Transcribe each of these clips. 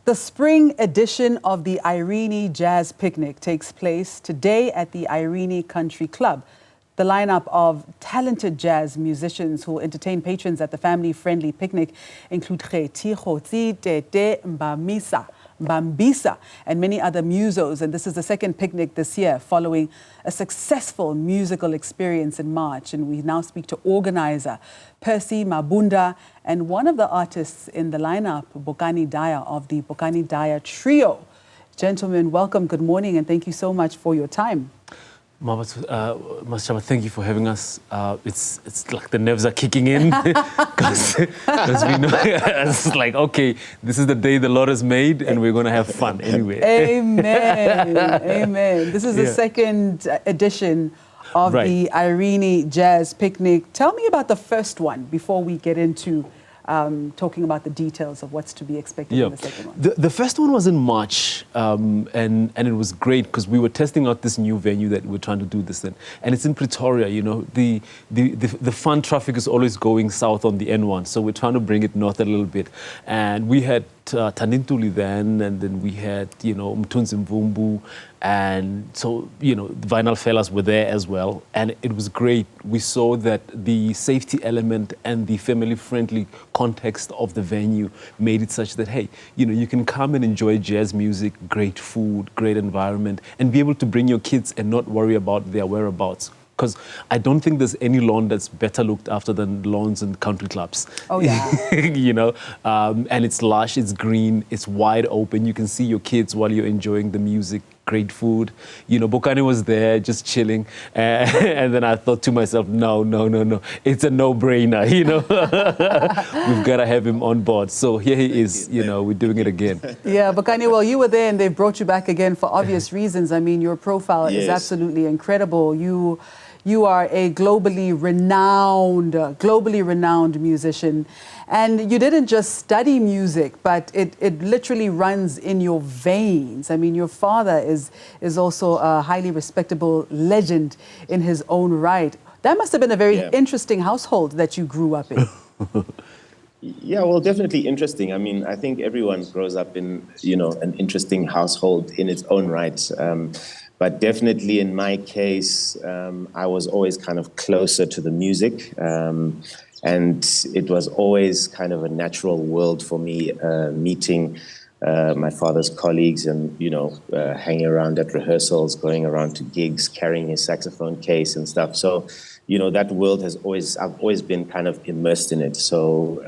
The spring edition of the Irene Jazz Picnic takes place today at the Irene Country Club. The lineup of talented jazz musicians who will entertain patrons at the family-friendly picnic include Kgethi Nkotsi, Tete Mbambisa, and many other musos. And this is the second picnic this year following a successful musical experience in March. And we now speak to organizer Percy Mabandu and one of the artists in the lineup, Bokani Dyer of the Bokani Dyer Trio. Gentlemen, welcome, good morning, and thank you so much for your time. Masechaba, thank you for having us. It's like the nerves are kicking in because we know it's like, okay, this is the day the Lord has made and we're going to have fun anyway. Amen. Amen. This is the second edition of the Irene Jazz Picnic. Tell me about the first one before we get into talking about the details of what's to be expected in the second one. The first one was in March, and it was great because we were testing out this new venue that we're trying to do this in, and it's in Pretoria. You know, the fun traffic is always going south on the N1, so we're trying to bring it north a little bit. And we had Tanintuli then, and then we had, you know, Mthunzi Mvumbu, and so, you know, the Vinyl Fellas were there as well, and it was great. We saw that the safety element and the family-friendly context of the venue made it such that, hey, you know, you can come and enjoy jazz music, great food, great environment, and be able to bring your kids and not worry about their whereabouts. Because I don't think there's any lawn that's better looked after than lawns and country clubs. Oh, yeah. You know, and it's lush, it's green, it's wide open. You can see your kids while you're enjoying the music, great food. You know, Bokani was there just chilling. And then I thought to myself, no. It's a no-brainer, you know. We've got to have him on board. So here he is, you know, we're doing it again. Yeah, Bokani, well, you were there and they've brought you back again for obvious reasons. I mean, your profile is absolutely incredible. You are a globally renowned musician. And you didn't just study music, but it literally runs in your veins. I mean, your father is also a highly respectable legend in his own right. That must have been a very interesting household that you grew up in. Yeah, well, definitely interesting. I mean, I think everyone grows up in, you know, an interesting household in its own right. But definitely in my case, I was always kind of closer to the music. And it was always kind of a natural world for me, meeting my father's colleagues and, you know, hanging around at rehearsals, going around to gigs, carrying his saxophone case and stuff. So, you know, that world I've always been kind of immersed in it. So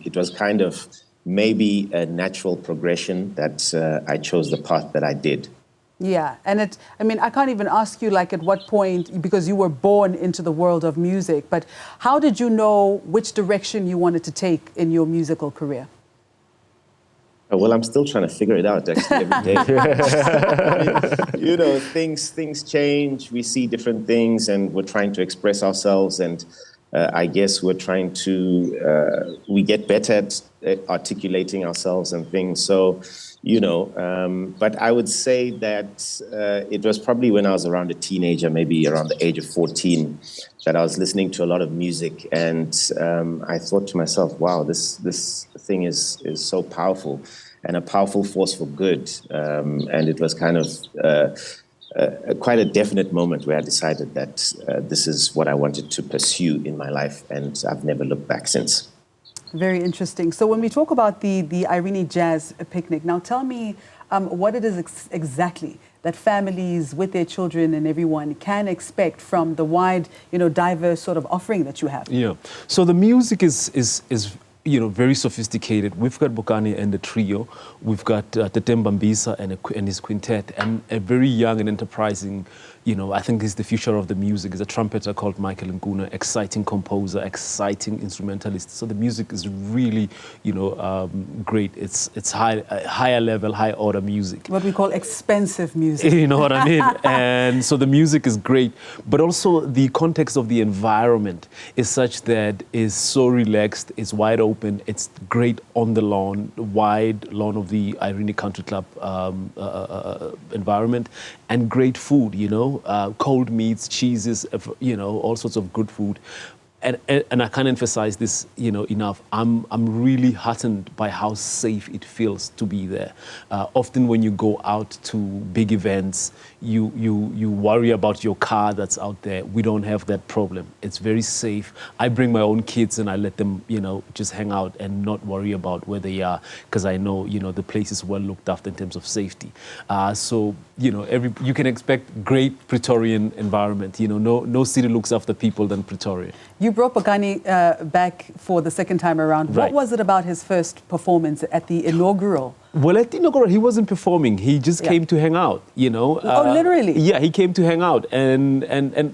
it was kind of maybe a natural progression that I chose the path that I did. Yeah, and I mean, I can't even ask you like at what point, because you were born into the world of music, but how did you know which direction you wanted to take in your musical career? Well, I'm still trying to figure it out actually every day. You know, things change, we see different things and we're trying to express ourselves, and I guess we're trying to, we get better at articulating ourselves and things. So, you know, but I would say that it was probably when I was around a teenager, maybe around the age of 14, that I was listening to a lot of music, and I thought to myself, wow, this thing is so powerful and a powerful force for good. And it was kind of quite a definite moment where I decided that this is what I wanted to pursue in my life, and I've never looked back since. Very interesting. So when we talk about the Irene Jazz Picnic, now tell me what it is exactly that families with their children and everyone can expect from the wide, you know, diverse sort of offering that you have. Yeah. So the music is you know, very sophisticated. We've got Bokani and the trio. We've got Tete Mbambisa and his quintet, and a very young and enterprising, you know, I think he's the future of the music. He's a trumpeter called Michael Nkuna, exciting composer, exciting instrumentalist. So the music is really, you know, great. It's higher level, high order music. What we call expensive music. You know what I mean? And so the music is great, but also the context of the environment is such that is so relaxed, it's wide open, it's great on the lawn, wide lawn of the Irene Country Club environment, and great food, you know, cold meats, cheeses, you know, all sorts of good food. and I can't emphasize this, enough. I'm really heartened by how safe it feels to be there. Often when you go out to big events, you worry about your car that's out there. We don't have that problem. It's very safe. I bring my own kids and I let them, just hang out and not worry about where they are, because I know, the place is well looked after in terms of safety. So, you can expect great Pretorian environment. No city looks after people than Pretoria. You brought Bokani back for the second time around. Right. What was it about his first performance at the inaugural? Well, at the inaugural, he wasn't performing. He just came to hang out, Oh, literally? Yeah, he came to hang out, and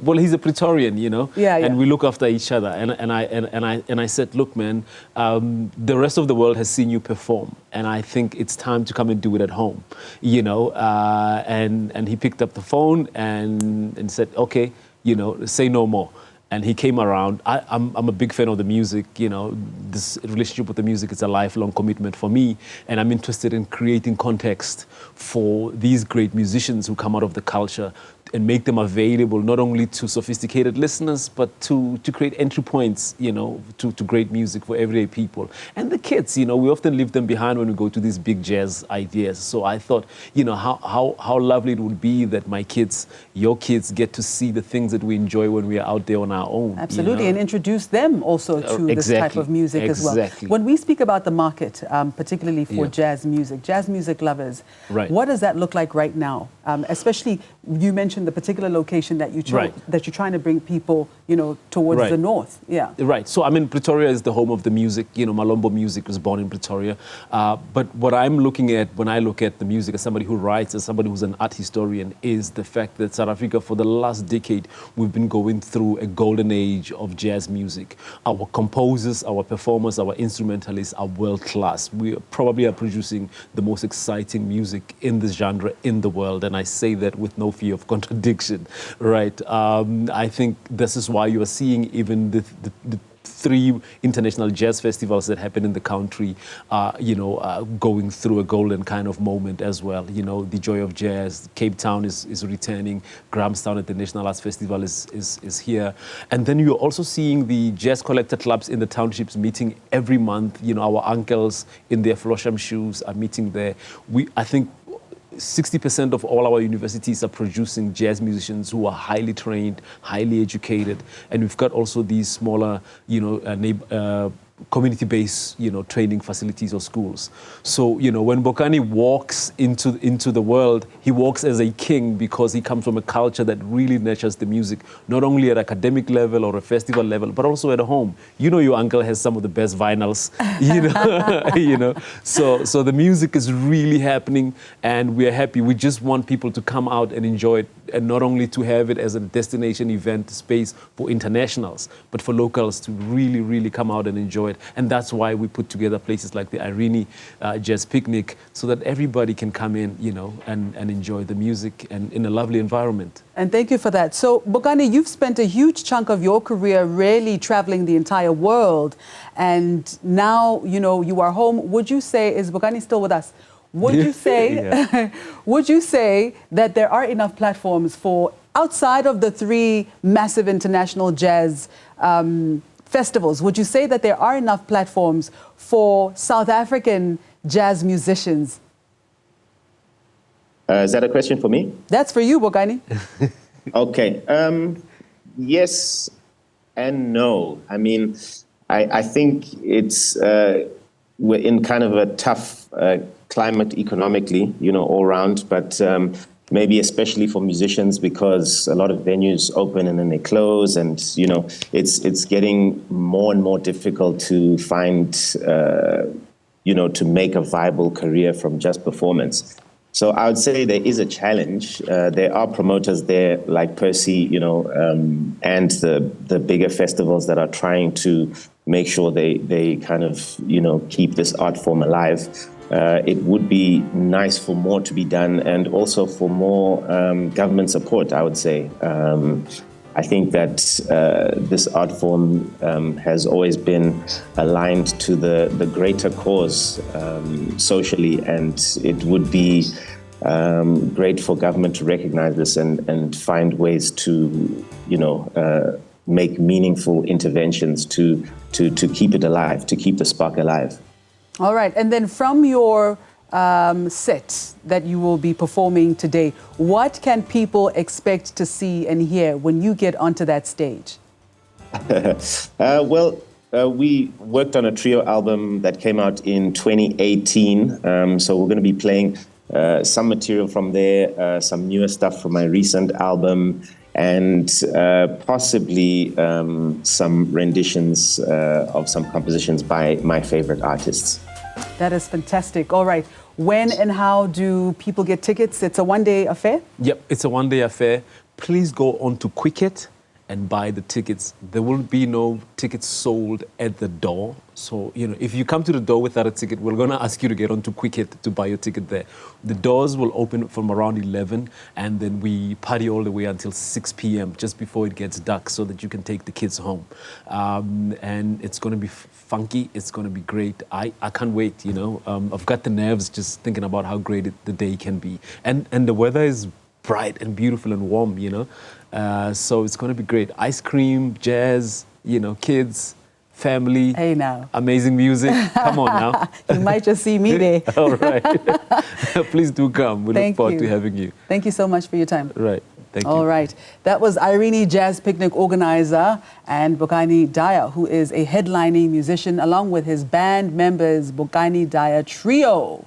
well, he's a Praetorian, and we look after each other. And I said, look, man, the rest of the world has seen you perform, and I think it's time to come and do it at home, And he picked up the phone and said, okay, say no more. And he came around. I'm a big fan of the music. This relationship with the music is a lifelong commitment for me. And I'm interested in creating context for these great musicians who come out of the culture and make them available not only to sophisticated listeners, but to create entry points, to great music for everyday people. And the kids, we often leave them behind when we go to these big jazz ideas. So I thought, how lovely it would be that my kids, your kids, get to see the things that we enjoy when we are out there on our own. Absolutely, and introduce them also to this type of music as well. When we speak about the market, particularly for jazz music lovers, right. What does that look like right now? Especially, you mentioned the particular location that you chose, that you're trying to bring people, towards the north. Yeah. Right. So, Pretoria is the home of the music. Malombo music was born in Pretoria. But what I'm looking at when I look at the music as somebody who writes, as somebody who's an art historian, is the fact that South Africa, for the last decade, we've been going through a golden age of jazz music. Our composers, our performers, our instrumentalists are world class. We probably are producing the most exciting music in this genre in the world. And I say that with no fear of contradiction, right? I think this is why you are seeing even the 3 international jazz festivals that happen in the country, going through a golden kind of moment as well. The Joy of Jazz, Cape Town is returning, Grahamstown at the National Arts Festival is here. And then you're also seeing the jazz collector clubs in the townships meeting every month. Our uncles in their Flosham shoes are meeting there. I think 60% of all our universities are producing jazz musicians who are highly trained, highly educated, and we've got also these smaller, community-based, training facilities or schools. So, when Bokani walks into the world, he walks as a king because he comes from a culture that really nurtures the music, not only at academic level or a festival level, but also at home. Your uncle has some of the best vinyls, So the music is really happening, and we are happy. We just want people to come out and enjoy it, and not only to have it as a destination event space for internationals, but for locals to really, really come out and enjoy it. And that's why we put together places like the Irene Jazz Picnic, so that everybody can come in, and enjoy the music and in a lovely environment. And thank you for that. So, Bokani, you've spent a huge chunk of your career really traveling the entire world. And now, you are home. Would you say, is Bokani still with us? Would you say, would you say that there are enough platforms for, outside of the 3 massive international jazz festivals, would you say that there are enough platforms for South African jazz musicians? Is that a question for me? That's for you, Bokani. Okay. Yes and no. I think it's we're in kind of a tough climate economically, all around, but maybe especially for musicians, because a lot of venues open and then they close, and it's getting more and more difficult to find to make a viable career from just performance. So I would say there is a challenge. There are promoters there like Percy, and the bigger festivals that are trying to make sure they kind of keep this art form alive. It would be nice for more to be done, and also for more government support, I would say. I think that this art form has always been aligned to the greater cause socially, and it would be great for government to recognize this and find ways to, make meaningful interventions to keep it alive, to keep the spark alive. All right, and then from your set that you will be performing today, what can people expect to see and hear when you get onto that stage? We worked on a trio album that came out in 2018, so we're going to be playing some material from there, some newer stuff from my recent album, and possibly some renditions of some compositions by my favorite artists. That is fantastic. All right. When and how do people get tickets? It's a one-day affair? Yep, it's a one-day affair. Please go on to Quicket and buy the tickets. There will be no tickets sold at the door. So, if you come to the door without a ticket, we're going to ask you to get onto Quicket to buy your ticket there. The doors will open from around 11, and then we party all the way until 6 p.m., just before it gets dark, so that you can take the kids home. And it's going to be funky. It's going to be great. I can't wait, I've got the nerves just thinking about how great the day can be. And the weather is bright and beautiful and warm, so it's going to be great. Ice cream, jazz, kids, family. Hey now. Amazing music. Come on now. You might just see me there. All right. Please do come. We look forward to having you. Thank you so much for your time. Right. Thank you. All right. That was Irene Jazz Picnic organizer and Bokani Dyer, who is a headlining musician, along with his band members, Bokani Dyer Trio.